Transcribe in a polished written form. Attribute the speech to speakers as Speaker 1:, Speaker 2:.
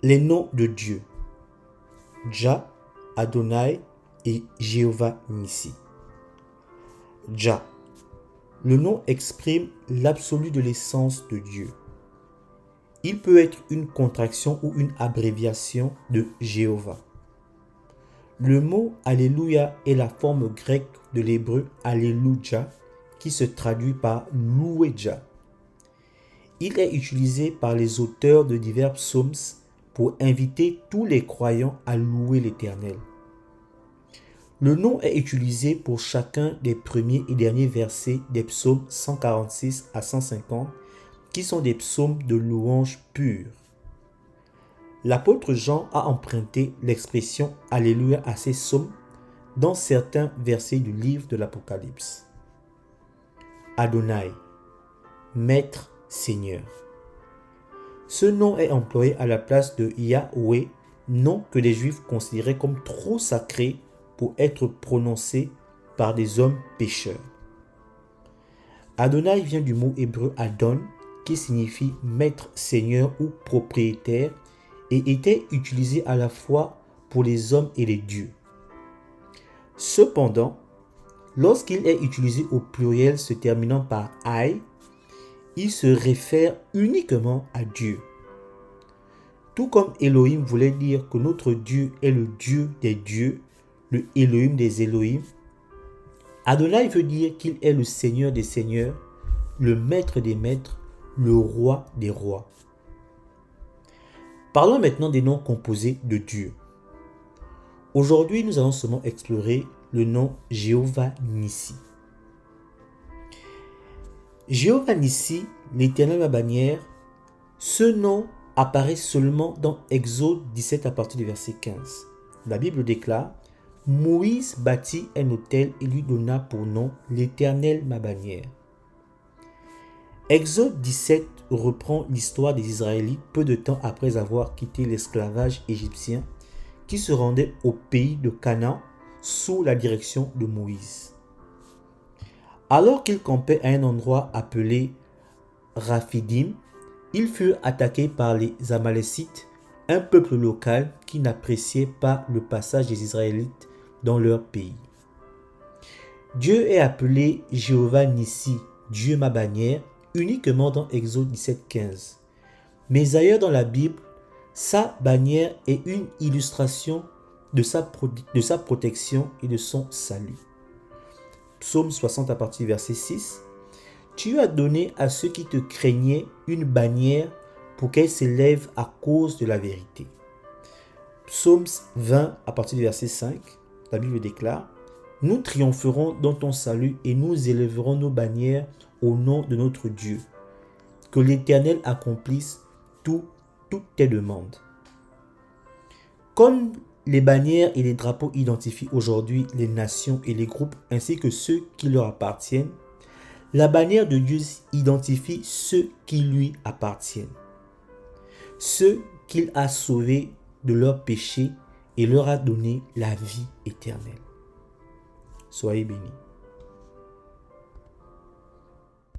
Speaker 1: Les noms de Dieu. Jah, Adonai et Jéhovah Nissi. Jah. Le nom exprime l'absolu de l'essence de Dieu. Il peut être une contraction ou une abréviation de Jéhovah. Le mot Alléluia est la forme grecque de l'hébreu Alléluia qui se traduit par louer Jah. Il est utilisé par les auteurs de divers psaumes pour inviter tous les croyants à louer l'Éternel. Le nom est utilisé pour chacun des premiers et derniers versets des psaumes 146 à 150 qui sont des psaumes de louange pure. L'apôtre Jean a emprunté l'expression Alléluia à ces psaumes dans certains versets du livre de l'Apocalypse. Adonai, Maître, Seigneur. Ce nom est employé à la place de Yahweh, nom que les Juifs considéraient comme trop sacré pour être prononcé par des hommes pécheurs. Adonai vient du mot hébreu Adon, qui signifie maître, seigneur ou propriétaire, et était utilisé à la fois pour les hommes et les dieux. Cependant, lorsqu'il est utilisé au pluriel se terminant par ai, il se réfère uniquement à Dieu. Tout comme Elohim voulait dire que notre Dieu est le Dieu des dieux, le Elohim des Elohim, Adonai veut dire qu'il est le Seigneur des seigneurs, le Maître des maîtres, le Roi des rois. Parlons maintenant des noms composés de Dieu. Aujourd'hui, nous allons seulement explorer le nom Jéhovah Nissi. Jéhovah Nissi, l'Éternel ma bannière, ce nom apparaît seulement dans Exode 17 à partir du verset 15. La Bible déclare: Moïse bâtit un autel et lui donna pour nom l'Éternel ma bannière. Exode 17 reprend l'histoire des Israélites peu de temps après avoir quitté l'esclavage égyptien qui se rendaient au pays de Canaan sous la direction de Moïse. Alors qu'ils campaient à un endroit appelé Raphidim, ils furent attaqués par les Amalécites, un peuple local qui n'appréciait pas le passage des Israélites dans leur pays. Dieu est appelé Jéhovah Nissi, Dieu ma bannière, uniquement dans Exode 17:15. Mais ailleurs dans la Bible, sa bannière est une illustration de sa protection et de son salut. Psaume 60 à partir du verset 6. Tu as donné à ceux qui te craignaient une bannière pour qu'elle s'élève à cause de la vérité. Psaume 20 à partir du verset 5. La Bible déclare: Nous triompherons dans ton salut et nous élèverons nos bannières au nom de notre Dieu. Que l'Éternel accomplisse toutes tes demandes. Comme les bannières et les drapeaux identifient aujourd'hui les nations et les groupes ainsi que ceux qui leur appartiennent, la bannière de Dieu identifie ceux qui lui appartiennent, ceux qu'il a sauvés de leurs péchés et leur a donné la vie éternelle. Soyez bénis.